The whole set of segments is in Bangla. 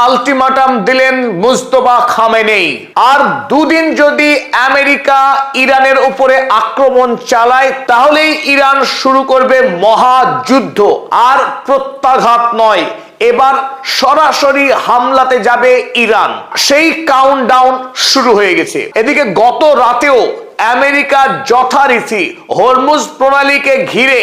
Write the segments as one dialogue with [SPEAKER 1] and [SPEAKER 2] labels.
[SPEAKER 1] আলটিমেটাম দিলেন মুজতবা খামেনেই। আর দুদিন যদি আমেরিকা ইরানের উপরে আক্রমণ চালায় তাহলেই ইরান শুরু করবে মহাযুদ্ধ। আর প্রত্যাঘাত নয়, এবার সরাসরি হামলাতে যাবে ইরান। সেই কাউন্টডাউন শুরু হয়ে গেছে। এদিকে গত রাতেও আমেরিকা যথারীতি হরমুজ প্রণালীকে ঘিরে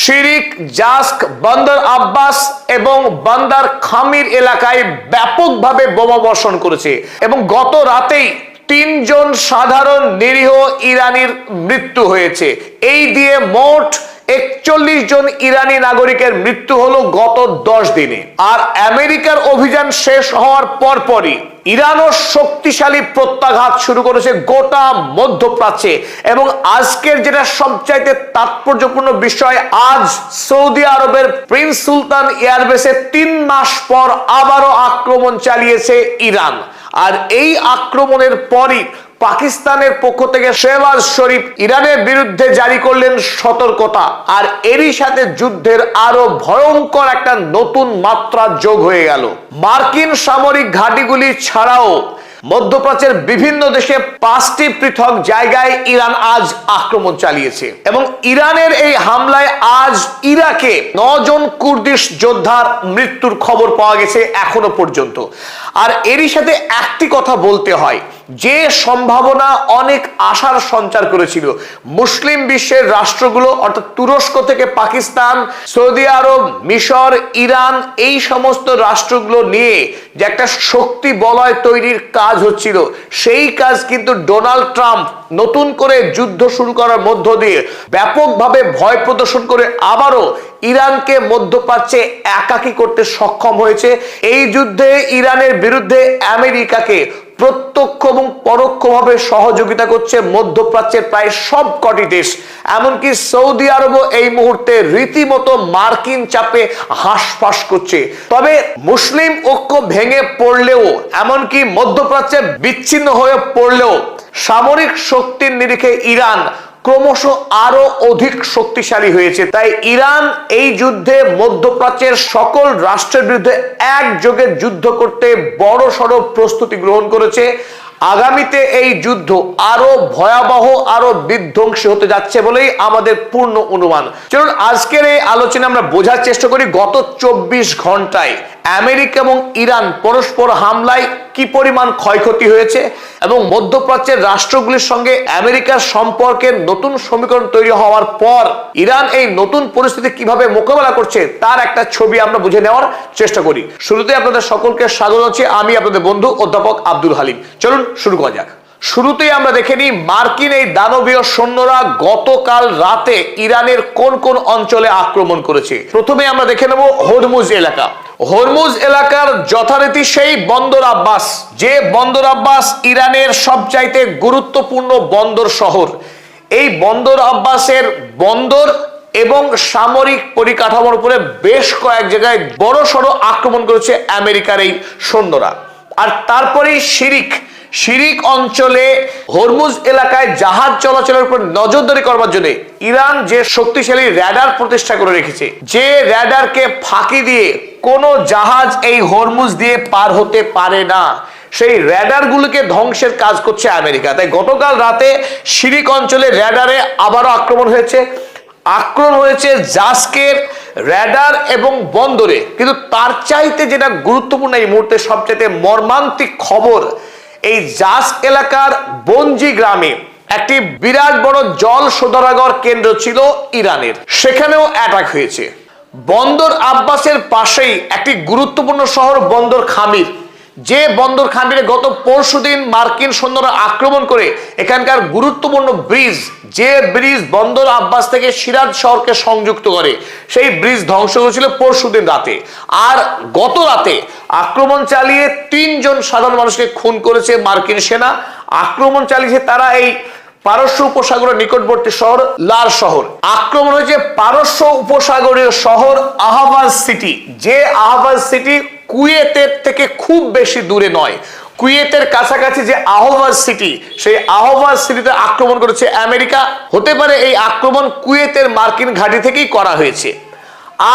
[SPEAKER 1] শিরিক, জাস্ক, বন্দর আব্বাস এবং বন্দর খামির এলাকায় ব্যাপকভাবে বোমা বর্ষণ করেছে এবং গত রাতেই 3 জন সাধারণ নিরীহ ইরানির মৃত্যু হয়েছে। এই দিয়ে মোট 41 জন ইরানি নাগরিকের মৃত্যু হলো গত 10 দিনে। আর আমেরিকার অভিযান শেষ হওয়ার পরপরই ইরানও শক্তিশালী প্রত্যাঘাত শুরু করেছে গোটা মধ্যপ্রাচ্যে। এবং আজকের যেটা সবচাইতে তাৎপর্যপূর্ণ বিষয়, আজ সৌদি আরবের প্রিন্স সুলতান এয়ারবেসে 3 মাস পর আবারও আক্রমণ চালিয়েছে ইরান। আর এই আক্রমণের পরই পাকিস্তানের পক্ষ থেকে শেহবাজ শরীফ ইরানের বিরুদ্ধে জারি করলেন সতর্কতা। আর এরই সাথে যুদ্ধের আরো ভয়ঙ্কর একটা নতুন মাত্রা যোগ হয়ে গেল। মার্কিন সামরিক ঘাঁটিগুলি ছাড়াও মধ্যপ্রাচ্যের বিভিন্ন দেশে 5টি পৃথক জায়গায় ইরান আজ আক্রমণ চালিয়েছে এবং ইরানের এই হামলায় আজ ইরাকে 9 জন কুর্দিশ যোদ্ধার মৃত্যুর খবর পাওয়া গেছে এখনো পর্যন্ত। আর এরই সাথে একটি কথা বলতে হয়, যে সম্ভাবনা অনেক আশার সঞ্চার করেছিল মুসলিম বিশ্বের রাষ্ট্রগুলো, অর্থাৎ তুরস্ক থেকে পাকিস্তান, সৌদি আরব, মিশর, ইরান, এই সমস্ত রাষ্ট্রগুলো নিয়ে যে একটা শক্তি বলয় তৈরির কাজ হচ্ছিল, সেই কাজ কিন্তু ডোনাল্ড ট্রাম্প নতুন করে যুদ্ধ শুরু করার মধ্য দিয়ে ব্যাপকভাবে ভয় প্রদর্শন করে আবারও ইরানকে মধ্যপ্রাচ্যে একাকী করতে সক্ষম হয়েছে। এই যুদ্ধে ইরানের বিরুদ্ধে আমেরিকাকে প্রত্যক্ষ এবং পরোক্ষভাবে সহযোগিতা করছে মধ্যপ্রাচ্যের প্রায় সবকটি দেশ। এমনকি সৌদি আরবও এই মুহূর্তে রীতিমতো মার্কিন চাপে হাঁসফাঁস করছে। তবে মুসলিম ঐক্য ভেঙে পড়লেও, এমনকি মধ্যপ্রাচ্যে বিচ্ছিন্ন হয়ে পড়লেও, সামরিক শক্তির নিরিখে ইরান ক্রমশ আরো অধিক শক্তিশালী হয়েছে। তাই ইরান এই যুদ্ধে মধ্যপ্রাচ্যের সকল রাষ্ট্রের বিরুদ্ধে একযোগে যুদ্ধ করতে বড় সড় প্রস্তুতি গ্রহণ করেছে। আগামীতে এই যুদ্ধ আরো ভয়াবহ, আরো বিধ্বংসী হতে যাচ্ছে বলেই আমাদের পূর্ণ অনুমান। চলুন আজকের এই আলোচনা আমরা বোঝার চেষ্টা করি গত 24 ঘন্টায় আমেরিকা এবং ইরান পরস্পর হামলায় কি পরিমাণ ক্ষয়ক্ষতি হয়েছে এবং মধ্যপ্রাচ্যের রাষ্ট্রগুলির সঙ্গে আমেরিকার সম্পর্কের নতুন সমীকরণ তৈরি হওয়ার পর ইরান এই নতুন পরিস্থিতি কিভাবে মোকাবেলা করছে তার একটা ছবি আমরা বুঝে নেওয়ার চেষ্টা করি। শুরুতে আপনাদের সকলকে স্বাগত জানাচ্ছি, আমি আপনাদের বন্ধু অধ্যাপক আব্দুল হালিম। চলুন শুরু করা যাক। শুরুতেই আমরা দেখে নিই মার্কিন এই দানবীয় সৈন্যরা গতকাল রাতে ইরানের কোন কোন অঞ্চলে আক্রমণ করেছে। প্রথমে আমরা দেখে নেব হরমুজ এলাকা। হরমুজ এলাকার যথারীতি সেই বন্দর আব্বাস, যে বন্দর আব্বাস ইরানের সবচাইতে গুরুত্বপূর্ণ বন্দর শহর। এই বন্দর আব্বাসের বন্দর এবং সামরিক পরিকাঠামোর উপরে বেশ কয়েক জায়গায় বড় সড়ো আক্রমণ করেছে আমেরিকার এই সৈন্যরা। আর তারপরেই শিরিক অঞ্চলে হরমুজ এলাকায় জাহাজ চলাচলের উপর নজরদারি করবার জন্য ইরান যে শক্তিশালী র্যাডার প্রতিষ্ঠা করে রেখেছে, যে র্যাডারকে ফাঁকি দিয়ে কোনো জাহাজ এই হরমুজ দিয়ে পার হতে পারে না, সেই র্যাডার গুলোকে ধ্বংসের কাজ করছে আমেরিকা। তাই গতকাল রাতে শিরিক অঞ্চলে র্যাডারে আবারও আক্রমণ হয়েছে জাস্কের র্যাডার এবং বন্দরে। কিন্তু তার চাইতে যেটা গুরুত্বপূর্ণ এই মুহূর্তে সবচেয়ে মর্মান্তিক খবর, এই জাস্ক এলাকার বঞ্জি গ্রামে একটি বিরাট বড় জল শোধনাগার কেন্দ্র ছিল ইরানের, সেখানেও অ্যাটাক হয়েছে। বন্দর আব্বাসের পাশেই একটি গুরুত্বপূর্ণ শহর বন্দর খামির, যে বন্দর খামিরে গত পরশুদিন মার্কিন সৈন্যরা আক্রমণ করে এখানকার গুরুত্বপূর্ণ ব্রিজ, যে ব্রিজ বন্দর আব্বাস থেকে সিরাজ শহরকে সংযুক্ত করে, সেই ব্রিজ ধ্বংস করেছিল পরশুদিন রাতে। আর গত রাতে আক্রমণ চালিয়ে 3 জন সাধারণ মানুষকে খুন করেছে মার্কিন সেনা। আক্রমণ চালিয়েছে তারা এই পারস্য উপসাগরের নিকটবর্তী শহর লার শহর। আক্রমণ হয়েছে পারস্য উপসাগরীয় শহর আহভাজ সিটি, যে আহভাজ সিটি কুয়েতের থেকে খুব বেশি দূরে নয়। কুয়েতের কাছাকাছি যে আহভাজ সিটি, সেই আহভাজ সিটিতে আক্রমণ করেছে আমেরিকা। হতে পারে এই আক্রমণ কুয়েতের মার্কিন ঘাঁটি থেকেই করা হয়েছে।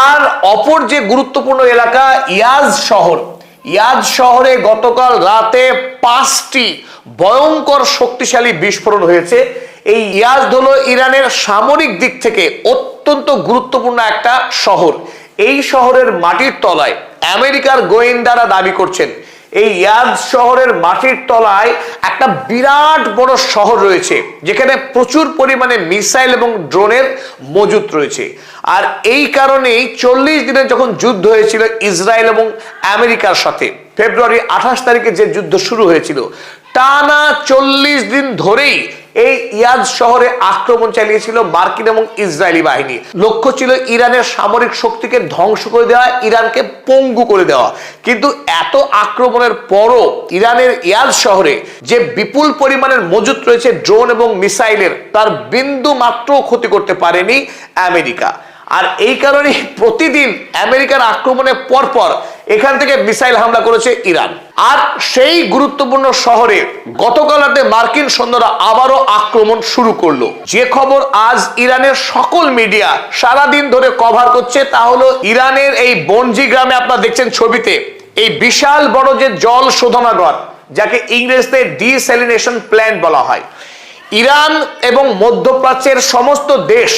[SPEAKER 1] আর অপর যে গুরুত্বপূর্ণ এলাকা ইয়াজ শহর, ইয়াদ শহরে গতকাল রাতে 5টি ভয়ঙ্কর শক্তিশালী বিস্ফোরণ হয়েছে। এই ইয়াদ হলো ইরানের সামরিক দিক থেকে অত্যন্ত গুরুত্বপূর্ণ একটা শহর। এই শহরের মাটির তলায় আমেরিকার গোয়েন্দারা দাবি করছেন এই ইয়াদ শহরের মাটির তলায় একটা বিরাট বড় শহর রয়েছে, যেখানে প্রচুর পরিমাণে মিসাইল এবং ড্রোনের মজুত রয়েছে। আর এই কারণেই 40 দিনের যখন যুদ্ধ হয়েছিল ইসরায়েল এবং আমেরিকার সাথে, ফেব্রুয়ারি 28 তারিখে যে যুদ্ধ শুরু হয়েছিল, টানা 40 দিন ধরেই এই ইয়াদ শহরে আক্রমণ চালিয়েছিল মার্কিন এবং ইসরায়েলি বাহিনী। লক্ষ্য ছিল ইরানের সামরিক শক্তিকে ধ্বংস করে দেওয়া, ইরানকে পঙ্গু করে দেওয়া। কিন্তু এত আক্রমণের পরও ইরানের ইয়াদ শহরে যে বিপুল পরিমাণের মজুত রয়েছে ড্রোন এবং মিসাইলের, তার বিন্দু মাত্র ক্ষতি করতে পারেনি আমেরিকা। আর এই কারণে প্রতিদিন আমেরিকার আক্রমণের পরপর এখান থেকে মিসাইল হামলা করেছে ইরান। আর সেই গুরুত্বপূর্ণ শহরে গতকাল রাতে মার্কিন সৈন্যরা আবারও আক্রমণ শুরু করলো। যে খবর আজ ইরানের সকল মিডিয়া সারাদিন ধরে কভার করছে তা হলো ইরানের এই বনজি গ্রামে, আপনারা দেখছেন ছবিতে, এই বিশাল বড় যে জল শোধনাগার, যাকে ইংরেজিতে ডিস্যালিনেশন প্ল্যান্ট বলা হয়। ইরান এবং মধ্যপ্রাচ্যের সমস্ত দেশ,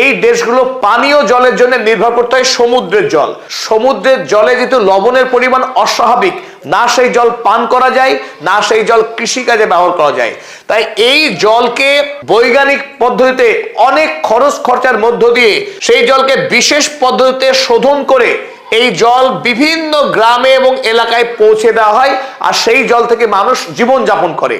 [SPEAKER 1] এই দেশগুলো পানীয় জলের জন্য নির্ভর করতে হয় সমুদ্রের জল। সমুদ্রের জলে যেহেতু লবণের পরিমাণ অস্বাভাবিক, না সেই জল পান করা যায়, না সেই জল কৃষিকাজে ব্যবহার করা যায়। তাই এই জলকে বৈজ্ঞানিক পদ্ধতিতে অনেক খরচ খরচার মধ্য দিয়ে সেই জলকে বিশেষ পদ্ধতিতে শোধন করে এই জল বিভিন্ন গ্রামে এবং এলাকায় পৌঁছে দেওয়া হয়, আর সেই জল থেকে মানুষ জীবনযাপন করে।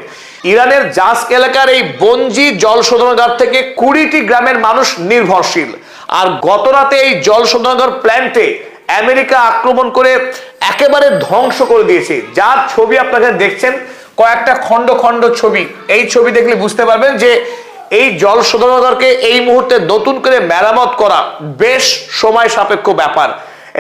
[SPEAKER 1] ইরানের জাস্ক এলাকার এই বনজি জল শোধনাগার থেকে 20টি গ্রামের মানুষ নির্ভরশীল। আর গত রাতে এই জল শোধনাগার প্ল্যান্টে আমেরিকা আক্রমণ করে একেবারে ধ্বংস করে দিয়েছে। যার ছবি আপনারা দেখছেন, কয়েকটা খন্ড খন্ড ছবি, এই ছবি দেখলে বুঝতে পারবেন যে এই জল শোধনাগারকে এই মুহূর্তে নতুন করে মেরামত করা বেশ সময় সাপেক্ষ ব্যাপার।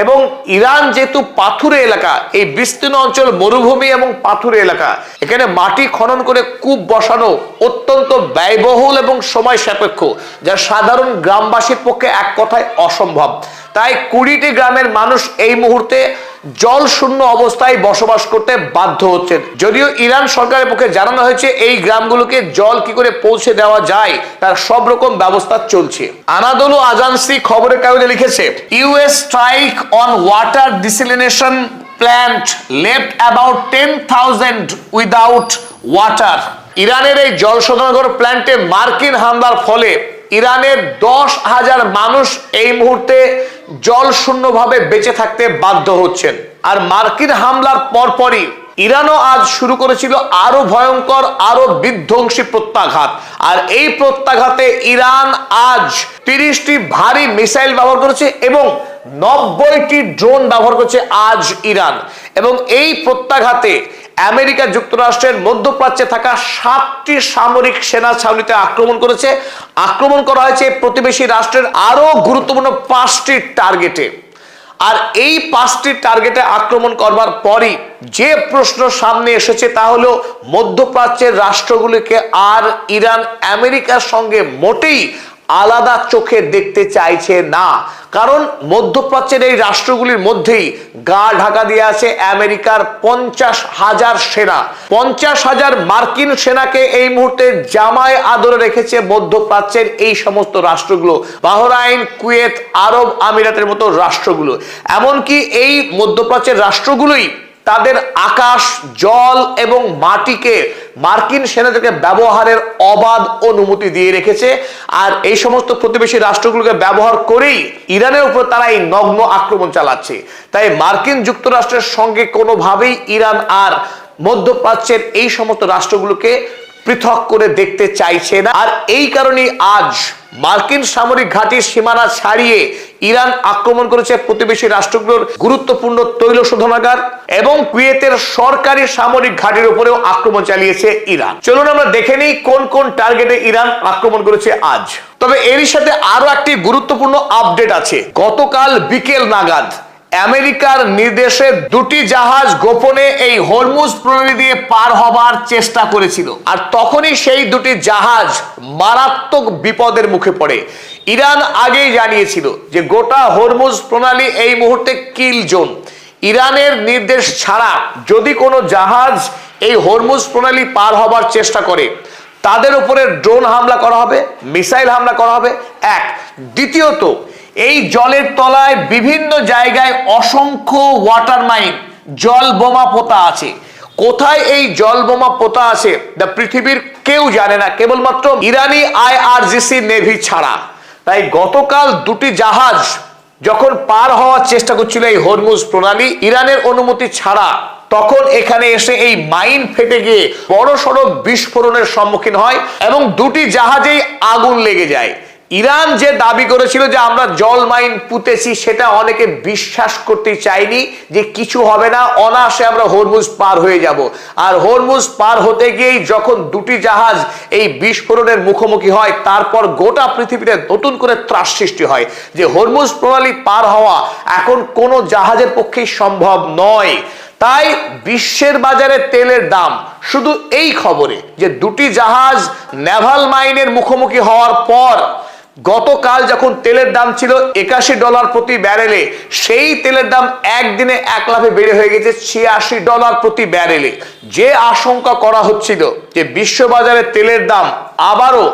[SPEAKER 1] এবং ইরান যেহেতু পাথুরে এলাকা, এই বিস্তীর্ণ অঞ্চল মরুভূমি এবং পাথুরে এলাকা, এখানে মাটি খনন করে কূপ বসানো অত্যন্ত ব্যয়বহুল এবং সময় সাপেক্ষ, যা সাধারণ গ্রামবাসীর পক্ষে এক কথায় অসম্ভব। তাই 20টি গ্রামের মানুষ এই মুহূর্তে জল শূন্য অবস্থায় বসবাস করতে বাধ্য হচ্ছেন। যদিও ইরান সরকারের পক্ষে জানানো হয়েছে এই গ্রামগুলোকে জল কি করে পৌঁছে দেওয়া যায় তার সব রকম ব্যবস্থা চলছে। আনাদোলু আজান্সি খবরের কাগজে লিখেছে, US strike on water desalination plant left about 10,000 without water. ইরানের এই জল শোধনাগার প্ল্যান্টে মার্কিন হামলার ফলে ইরানের 10,000 মানুষ এই মুহূর্তে জল শূন্যভাবে বেঁচে থাকতে বাধ্য হচ্ছেন। আর মার্কিন হামলার পরপরই ইরানও আজ শুরু করেছিল আরো ভয়ঙ্কর, আরো বিধ্বংসী প্রত্যাঘাত। আর এই প্রত্যাঘাতে ইরান আজ 30টি ভারী মিসাইল ব্যবহার করেছে এবং 90টি ড্রোন ব্যবহার করেছে আজ ইরান। এবং এই প্রত্যাঘাতে আমেরিকা যুক্তরাষ্ট্রের মধ্যপ্রাচ্যে থাকা 7টি সামরিক সেনা ছাউনিতে আক্রমণ করেছে। আক্রমণ করা হয়েছে প্রতিবেশী রাষ্ট্রের আরো গুরুত্বপূর্ণ 5টি টার্গেটে। আর এই 5টি টার্গেটে আক্রমণ করবার পরই যে প্রশ্ন সামনে এসেছে তা হলো মধ্যপ্রাচ্যের রাষ্ট্রগুলিকে আর ইরান আমেরিকার সঙ্গে মোটেই আলাদা চোখে দেখতে চাইছে না। কারণ মধ্যপ্রাচ্যের এই রাষ্ট্রগুলির মধ্যেই গা ঢাকা দিয়ে আছে আমেরিকার 50,000 সেনা। 50,000 মার্কিন সেনাকে এই মুহূর্তে জামায় আদরে রেখেছে মধ্যপ্রাচ্যের এই সমস্ত রাষ্ট্রগুলো, বাহরাইন, কুয়েত, আরব আমিরাতের মতো রাষ্ট্রগুলো। এমনকি এই মধ্যপ্রাচ্যের রাষ্ট্রগুলোই তাদের আকাশ, জল এবং মাটিকে মার্কিন সেনাদেরকে ব্যবহারের অবাধ অনুমতি দিয়ে রেখেছে। আর এই সমস্ত প্রতিবেশী রাষ্ট্রগুলোকে ব্যবহার করেই ইরানের উপর তারা এই নগ্ন আক্রমণ চালাচ্ছে। তাই মার্কিন যুক্তরাষ্ট্রের সঙ্গে কোনোভাবেই ইরান আর মধ্যপ্রাচ্যের এই সমস্ত রাষ্ট্রগুলোকে পৃথক করে দেখতে চাইছে না। আর এই কারণেই আজ মার্কিন সামরিক ঘাঁটির সীমানা ছাড়িয়ে ইরান আক্রমণ করেছে প্রতিবেশী রাষ্ট্রগুলোর গুরুত্বপূর্ণ তৈল শোধনাগার এবং কুয়েতের সরকারি সামরিক ঘাঁটির উপরেও আক্রমণ চালিয়েছে ইরান। চলুন আমরা দেখে নিই কোন কোন টার্গেটে ইরান আক্রমণ করেছে আজ। তবে এরই সাথে আরো একটি গুরুত্বপূর্ণ আপডেট আছে। গতকাল বিকেল নাগাদ আমেরিকার নির্দেশে 2টি জাহাজ গোপনে এই হরমুজ প্রণালী দিয়ে পার হবার চেষ্টা করেছিল। আর তখনই সেই 2টি জাহাজ মারাত্মক বিপদের মুখে পড়ে। ইরান আগেই জানিয়েছিল যে গোটা হরমুজ প্রণালী এই মুহূর্তে কিল জোন। ইরানের নির্দেশ ছাড়া যদি কোনো জাহাজ এই হরমুজ প্রণালী পার হবার চেষ্টা করে, তাদের উপরে ড্রোন হামলা করা হবে, মিসাইল হামলা করা হবে। এক, দ্বিতীয়ত এই জলের তলায় বিভিন্ন জায়গায় অসংখ্য ওয়াটার মাইন, জল বোমা পোতা আছে। কোথায় এই জল বোমা পোতা আছে পৃথিবীর কেউ জানে না, কেবলমাত্র ইরানি IRGC নেভি ছাড়া। তাই গতকাল দুটি জাহাজ যখন পার হওয়ার চেষ্টা করছিল এই হরমুজ প্রণালী ইরানের অনুমতি ছাড়া, তখন এখানে এসে এই মাইন ফেটে গিয়ে বড় সড়ো বিস্ফোরণের সম্মুখীন হয় এবং দুটি জাহাজেই আগুন লেগে যায়। ইরান যে দাবি করেছিল যে আমরা জল মাইন পুঁতেছি, সেটা অনেকে বিশ্বাস করতে চায়নি যে কিছু হবে না, অনায়াসে আমরা হরমুজ পার হয়ে যাব। আর হরমুজ পার হতে গিয়েই যখন দুটি জাহাজ এই বিস্ফোরণের মুখোমুখি হয়, তারপর গোটা পৃথিবীতে নতুন করে ত্রাস সৃষ্টি হয় যে হরমুজ প্রণালী পার হওয়া এখন কোনো জাহাজের পক্ষেই সম্ভব নয়। তাই বিশ্বের বাজারে তেলের দাম শুধু এই খবরে যে দুটি জাহাজ নেভাল মাইনের মুখোমুখি হওয়ার পর গতকাল যখন তেলের দাম ছিল $81 প্রতি ব্যারেলে, সেই তেলের দাম একদিনে এক লাফে বেড়ে হয়ে গেছে $86 প্রতি ব্যারেলে। যে আশঙ্কা করা হচ্ছিল যে বিশ্ববাজারে তেলের দাম আবারও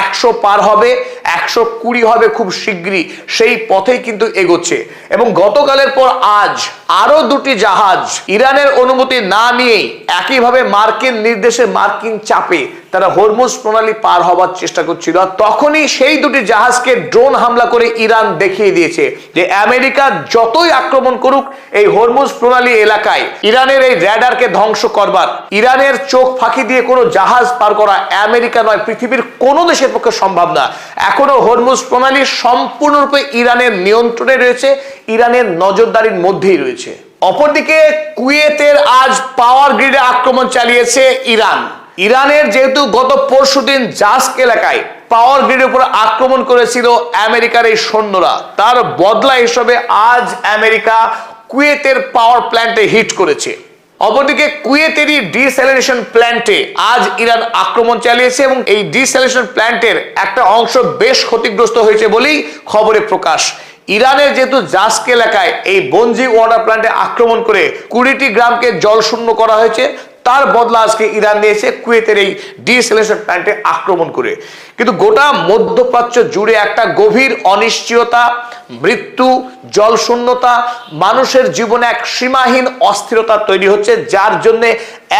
[SPEAKER 1] 100 পার হবে, 120 হবে খুব শীঘ্রই, সেই পথেই কিন্তু এগোচ্ছে। এবং গতকালের পর আজ আরো দুটি জাহাজ ইরানের অনুমতি না নিয়েই একইভাবে মার্কিন নির্দেশে, মার্কিন চাপে তারা হরমুজ প্রণালী পার হবার চেষ্টা করছিল। আর তখনই সেই দুটি জাহাজকে ড্রোন হামলা করে ইরান দেখিয়ে দিয়েছে যে আমেরিকা যতই আক্রমণ করুক এই হরমুজ প্রণালী এলাকায় ইরানের এই র্যাডারকে ধ্বংস করবার, ইরানের চোখ ফাঁকি দিয়ে কোনো জাহাজ পার করা আমেরিকা নয়, পৃথিবীর কোনো দেশের পক্ষে সম্ভব না। এখনো হরমুজ প্রণালী সম্পূর্ণরূপে ইরানের নিয়ন্ত্রণে রয়েছে, ইরানের নজরদারির মধ্যেই রয়েছে। অপরদিকে কুয়েতের আজ পাওয়ার গ্রিডে আক্রমণ চালিয়েছে ইরান। ইরানের যেহেতু গত পরশুদিন জাস্ক এলাকায় পাওয়ার গ্রিডের উপর আক্রমণ করেছিল আমেরিকার এই সৈন্যরা, তার বদলা হিসেবে আজ আমেরিকা কুয়েতের পাওয়ার প্ল্যান্টে হিট করেছে। অপরদিকে কুয়েতেরই ডিস্যালিনেশন প্ল্যান্টে আজ ইরান আক্রমণ চালিয়েছে এবং এই ডিস্যালিনেশন প্ল্যান্টের একটা অংশ বেশ ক্ষতিগ্রস্ত হয়েছে বলেই খবরে প্রকাশ। ইরানের যেহেতু জাস্ক এলাকায় এই বনজি ওয়াটার প্ল্যান্টে আক্রমণ করে 20টি গ্রামকে জলশূন্য করা হয়েছে, তার বদলা আজকে ইরান নিয়েছে কুয়েতের এই ডিস্যালিনেশন প্ল্যান্টে আক্রমণ করে। কিন্তু গোটা মধ্যপ্রাচ্য জুড়ে একটা গভীর অনিশ্চয়তা, মৃত্যু, জলশূন্যতা, মানুষের জীবনে এক সীমাহীন অস্থিরতা তৈরি হচ্ছে, যার জন্য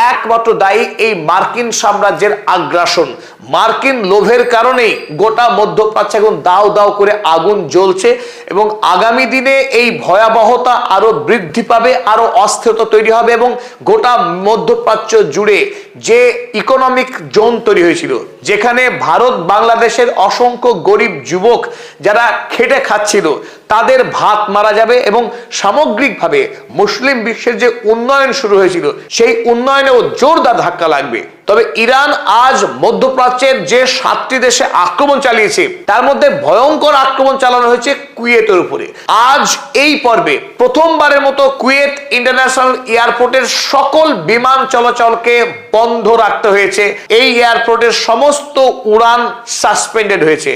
[SPEAKER 1] একমাত্র দায়ী এই মার্কিন সাম্রাজ্যের আগ্রাসন। মার্কিন লোভের কারণেই গোটা মধ্যপ্রাচ্যে এখন দাও দাও করে আগুন জ্বলছে এবং আগামী দিনে এই ভয়াবহতা আরো বৃদ্ধি পাবে, আরো অস্থিরতা তৈরি হবে এবং গোটা মধ্যপ্রাচ্য জুড়ে যে ইকোনমিক জোন তৈরি হয়েছিল, যেখানে ভারত বাংলাদেশের অসংখ্য গরিব যুবক যারা খেটে খাচ্ছিল তাদের ভাত মারা যাবে এবং সামগ্রিকভাবে মুসলিম বিশ্বের যে উন্নয়ন শুরু হয়েছিল সেই উন্নয়নেও জোরদার ধাক্কা লাগবে। তবে ইরান আজ মধ্যপ্রাচ্যের যে 7টি দেশে আক্রমণ চালিয়েছে তার মধ্যে ভয়ঙ্কর আক্রমণ চালানো হয়েছে কুয়েতের উপরে। আজ এই পর্বে প্রথমবারের মতো কুয়েত ইন্টারন্যাশনাল এয়ারপোর্টের সকল বিমান চলাচলকে বন্ধ রাখতে হয়েছে। এই এয়ারপোর্টের সমস্ত উড়ান সাসপেন্ডেড হয়েছে।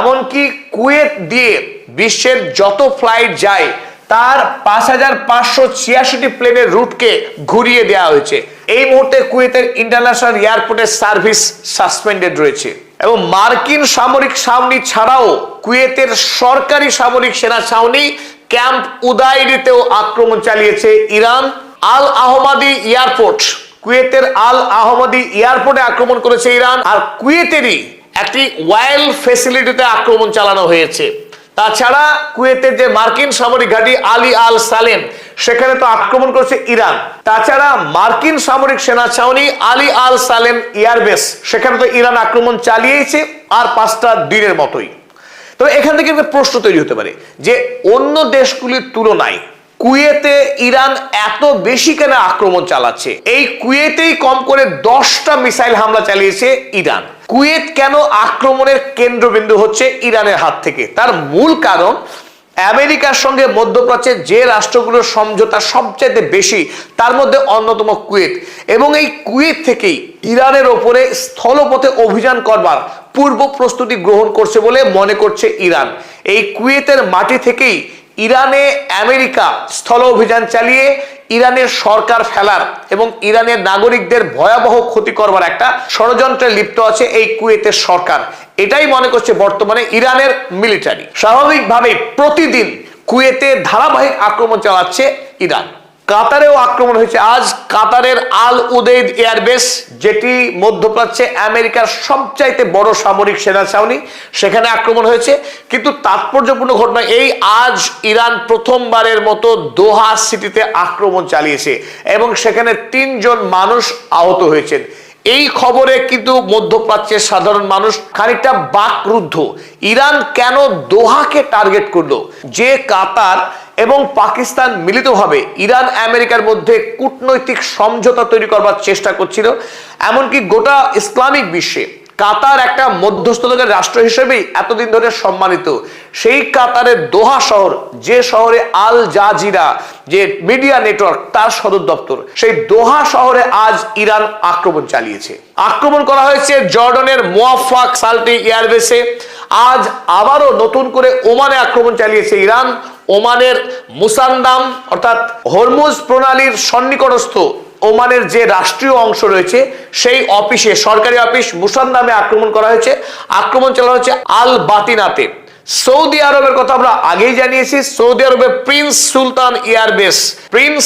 [SPEAKER 1] এমনকি কুয়েত দিয়ে বিশ্বের যত ফ্লাইট যায় তার 5586টি প্লেনের রুটকে ঘুরিয়ে দেওয়া হয়েছে। এই মুহূর্তে কুয়েতের ইন্টারন্যাশনাল এয়ারপোর্টের সার্ভিস সাসপেন্ডেড রয়েছে এবং মার্কিন সামরিক ছাউনি ছাড়াও কুয়েতের সরকারি সামরিক সেনা ছাউনি ক্যাম্প উদাইরিতেও আক্রমণ চালিয়েছে ইরান। আল আহমাদি এয়ারপোর্ট, কুয়েতের আল আহমাদি এয়ারপোর্টে আক্রমণ করেছে ইরান। আর কুয়েতেরই একটি ওয়াইল ফ্যাসিলিটিতে আক্রমণ চালানো হয়েছে। তাছাড়া কুয়েতের যে মার্কিন সামরিক ঘাঁটি আলী আল সালেম, সেখানে তো আক্রমণ করেছে ইরান। তাছাড়া মার্কিন সামরিক সেনা ছাউনি আলী আল সালেম এয়ারবেস, সেখানে তো ইরান আক্রমণ চালিয়েছে আর 5টা দিনের মতোই। তবে এখান থেকে একটা প্রশ্ন তৈরি হতে পারে যে অন্য দেশগুলির তুলনায় কুয়েতে ইরান এত বেশি কেন আক্রমণ চালাচ্ছে? এই কুয়েতেই কম করে 10টা মিসাইল হামলা চালিয়েছে ইরান। কুয়েত কেন আক্রমণের কেন্দ্রবিন্দু হচ্ছে ইরানের হাত থেকে? তার মূল কারণ আমেরিকার সঙ্গে মধ্যপ্রাচ্যের যে রাষ্ট্রগুলোর সমঝোতা সবচেয়ে বেশি তার মধ্যে অন্যতম কুয়েত, এবং এই কুয়েত থেকেই ইরানের ওপরে স্থলপথে অভিযান করবার পূর্ব প্রস্তুতি গ্রহণ করছে বলে মনে করছে ইরান। এই কুয়েতের মাটি থেকেই ইরানে আমেরিকা স্থল অভিযান চালিয়ে ইরানের সরকার ফেলার এবং ইরানের নাগরিকদের ভয়াবহ ক্ষতি করবার একটা ষড়যন্ত্রে লিপ্ত আছে এই কুয়েতের সরকার। এটাই মনে করছে বর্তমানে ইরানের মিলিটারি। স্বাভাবিকভাবেই প্রতিদিন কুয়েতে ধারাবাহিক আক্রমণ চালাচ্ছে ইরান। কাতারেও আক্রমণ হয়েছে আজ। কাতারের আল উদেইদ এয়ারবেস, যেটি মধ্যপ্রাচ্যে আমেরিকার সবচাইতে বড় সামরিক সেনা ছাউনি, সেখানে আক্রমণ হয়েছে। কিন্তু তাৎপর্যপূর্ণ ঘটনা এই, আজ ইরান প্রথমবারের মতো দোহা সিটিতে আক্রমণ চালিয়েছে এবং সেখানে 3 জন মানুষ আহত হয়েছেন। এই খবরে কিন্তু মধ্যপ্রাচ্যের সাধারণ মানুষ খানিকটা বাকরুদ্ধ। ইরান কেন দোহাকে টার্গেট করলো? যে কাতার এবং পাকিস্তান মিলিতভাবে ইরান আমেরিকার মধ্যে কূটনৈতিক সমঝোতা তৈরি করবার চেষ্টা করছিল, এমনকি গোটা ইসলামিক বিশ্বে কাতার একটা মধ্যস্থতাকারী রাষ্ট্র হিসেবেই এতদিন ধরে সম্মানিত। সেই কাতারের দোহা শহর, যে শহরে আল জাজিরা যে মিডিয়া নেটওয়ার্ক তার সদর দপ্তর, সেই দোহা শহরে আজ ইরান আক্রমণ চালিয়েছে। আক্রমণ করা হয়েছে জর্ডনের মুয়াফাক সালটি এয়ারবেসে। আজ আবারও নতুন করে ওমানে আক্রমণ চালিয়েছে ইরান। ওমানের মুসান্দাম অর্থাৎ হরমুজ প্রণালীর সন্নিকটস্থ ওমানের যে রাষ্ট্রীয় অংশ রয়েছে সেই অফিসে, সরকারি অফিস মুসান্দামে আক্রমণ করা হয়েছে। আক্রমণ চালানো হচ্ছে আল বাতিনাতে। সৌদি আরবের কথা আমরা আগেই জানিয়েছি। সৌদি আরবে প্রিন্স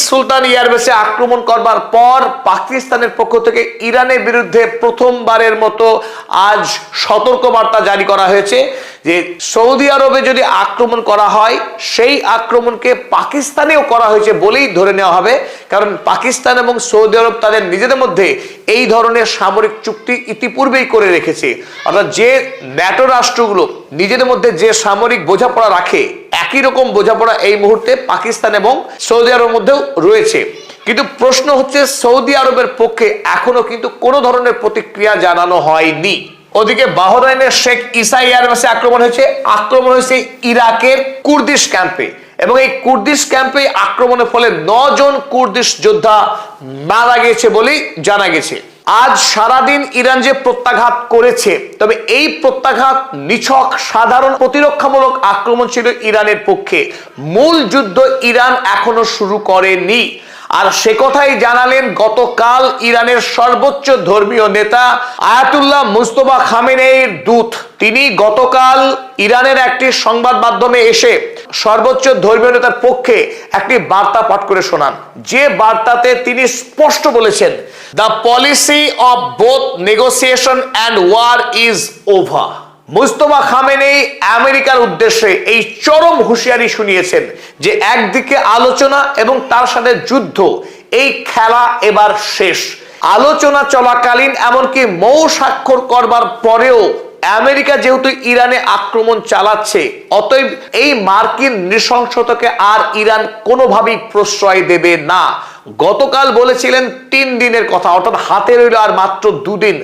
[SPEAKER 1] সুলতান এয়ারবেসে আক্রমণ করবার পর পাকিস্তানের পক্ষ থেকে ইরানের বিরুদ্ধে প্রথমবারের মতো আজ সতর্কবার্তা জারি করা হয়েছে যে সৌদি আরবে যদি আক্রমণ করা হয় সেই আক্রমণকে পাকিস্তানেও করা হয়েছে বলেই ধরে নেওয়া হবে। কারণ পাকিস্তান এবং সৌদি আরব তাদের নিজেদের মধ্যে এই ধরনের সামরিক চুক্তি ইতিপূর্বেই করে রেখেছে। অর্থাৎ যে ন্যাটো রাষ্ট্রগুলো নিজেদের মধ্যে যে সামরিক বোঝাপড়া রাখে, একই রকম বোঝাপড়া এই মুহূর্তে পাকিস্তান এবং সৌদি আরবের মধ্যেও রয়েছে। কিন্তু প্রশ্ন হচ্ছে সৌদি আরবের পক্ষে এখনো কিন্তু কোনো ধরনের প্রতিক্রিয়া জানানো হয়নি। ওদিকে বাহরাইনের শেখ ইসা এয়ারবেসে আক্রমণ হয়েছে ইরাকের কুর্দিশ ক্যাম্পে এবং এই কুর্দিশ ক্যাম্পে আক্রমণের ফলে 9 জন কুর্দিশ যোদ্ধা মারা গেছে বলেই জানা গেছে। আজ সারাদিন ইরান যে প্রত্যাঘাত করেছে, তবে এই প্রত্যাঘাত নিছক সাধারণ প্রতিরক্ষামূলক আক্রমণ ছিল ইরানের পক্ষে। মূল যুদ্ধ ইরান এখনো শুরু করেনি। আর সে কথাই জানালেন গতকাল ইরানের সর্বোচ্চ ধর্মীয় নেতা আয়াতুল্লাহ মুস্তফা খামেনেইর দূত। তিনি গতকাল ইরানের একটি সংবাদ মাধ্যমে এসে সর্বোচ্চ ধর্মীয় নেতার পক্ষে একটি বার্তা পাঠ করে শোনান, যে বার্তাতে তিনি স্পষ্ট বলেছেন, the policy of both negotiation and war is over. Mustafa Khamenei আমেরিকার উদ্দেশ্যে এই চরম হুঁশিয়ারি শুনিয়েছেন যে একদিকে আলোচনা এবং তার সাথে যুদ্ধ, এই খেলা এবার শেষ। আলোচনা চলাকালীন এমনকি মৌ স্বাক্ষর করবার পরেও আমেরিকা যেহেতু ইরানে আক্রমণ চালাচ্ছে, অতএব এই মার্কিন নৃশংসতাকে আর ইরান কোনোভাবেই প্রশ্রয় দেবে না। গতকাল বলেছিলেন 3 দিনের কথা, অর্থাৎ হাতে রইল আর মাত্র 2 দিন।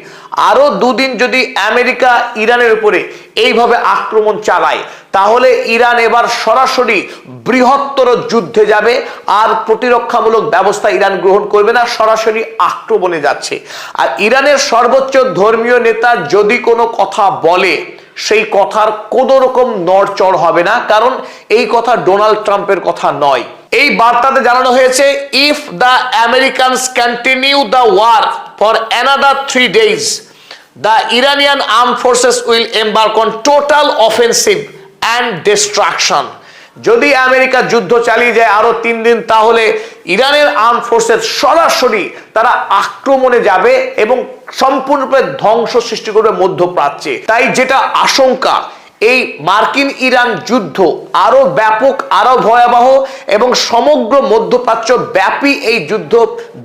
[SPEAKER 1] আরো 2 দিন যদি আমেরিকা ইরানের উপরে এইভাবে আক্রমণ চালায়, তাহলে ইরান এবার সরাসরি বৃহত্তর যুদ্ধে যাবে। আর প্রতিরক্ষামূলক ব্যবস্থা ইরান গ্রহণ করবে না, সরাসরি আক্রমণে যাচ্ছে। আর ইরানের সর্বোচ্চ ধর্মীয় নেতা যদি কোনো কথা বলে, সেই কথার কোনো রকম নড়চড় হবে না, কারণ এই কথা ডোনাল্ড ট্রাম্পের কথা নয়। এই বার্তাতে জানানো হয়েছে, if the Americans continue the war for another 3 days, the Iranian armed forces will embark on total offensive and destruction. যদি আমেরিকা যুদ্ধ চালিয়ে যায় আরো 3 দিন, তাহলে ইরানের আর্ম ফোর্সেস সরাসরি তারা আক্রমণে যাবে এবং সম্পূর্ণরূপে ধ্বংস সৃষ্টি করবে মধ্যপ্রাচ্যে। তাই যেটা আশঙ্কা, এই মার্কিন ইরান যুদ্ধ আরো ব্যাপক, আরো ভয়াবহ এবং সমগ্র মধ্যপ্রাচ্য ব্যাপী এই যুদ্ধ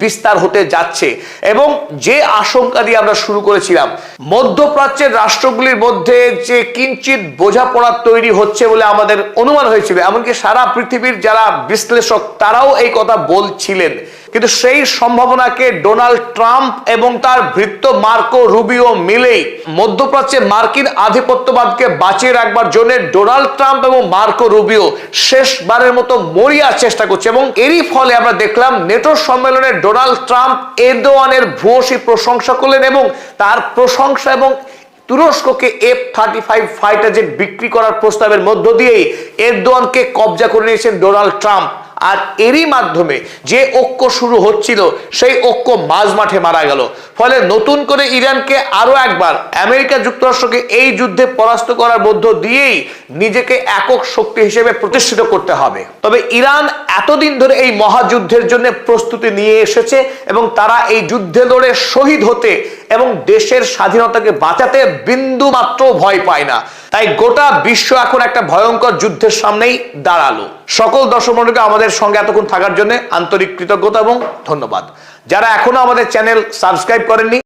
[SPEAKER 1] বিস্তার হতে যাচ্ছে। এবং যে আশঙ্কা দিয়ে আমরা শুরু করেছিলাম, মধ্যপ্রাচ্যের রাষ্ট্রগুলির মধ্যে যে কিঞ্চিত বোঝাপড়া তৈরি হচ্ছে বলে আমাদের অনুমান হয়েছিল, এমনকি সারা পৃথিবীর যারা বিশ্লেষক তারাও এই কথা বলছিলেন, কিন্তু সেই সম্ভাবনাকে ডোনাল্ড ট্রাম্প এবং তার ভৃত্য মার্কো রুবিও মিলেই মধ্যপ্রাচ্যে মার্কিন আধিপত্যবাদকে বাঁচিয়ে রাখবার জন্য ডোনাল্ড ট্রাম্প এবং মার্কো রুবিও শেষবারের মতো মরিয়ার চেষ্টা করছে। এবং এরই ফলে আমরা দেখলাম নেটো সম্মেলনে ডোনাল্ড ট্রাম্প এরদোয়ানের ভূয়সী প্রশংসা করলেন এবং তার প্রশংসা এবং তুরস্ককে F-35 ফাইটার জেট বিক্রি করার প্রস্তাবের মধ্য দিয়েই এরদোয়ানকে কবজা করে নিয়েছেন ডোনাল্ড ট্রাম্প। আর এরই মাধ্যমে যে ঐক্য শুরু হচ্ছিল সেই ঐক্য মাঝ মাঠে মারা গেল। ফলে নতুন করে ইরানকে আরো একবার আমেরিকা যুক্তরাষ্ট্রকে এই যুদ্ধে পরাস্ত করার মধ্য দিয়েই নিজেকে একক শক্তি হিসেবে প্রতিষ্ঠিত করতে হবে। তবে ইরান এতদিন ধরে এই মহাযুদ্ধের জন্য প্রস্তুতি নিয়ে এসেছে এবং তারা এই যুদ্ধে লড়ে শহীদ হতে এবং দেশের স্বাধীনতাকে বাঁচাতে বিন্দু মাত্র ভয় পায় না। তাই গোটা বিশ্ব এখন একটা ভয়ঙ্কর যুদ্ধের সামনেই দাঁড়ালো। সকল দর্শক মণ্ডলীকে আমাদের সঙ্গে এতক্ষণ থাকার জন্য আন্তরিক কৃতজ্ঞতা এবং ধন্যবাদ। যারা এখনো আমাদের চ্যানেল সাবস্ক্রাইব করেননি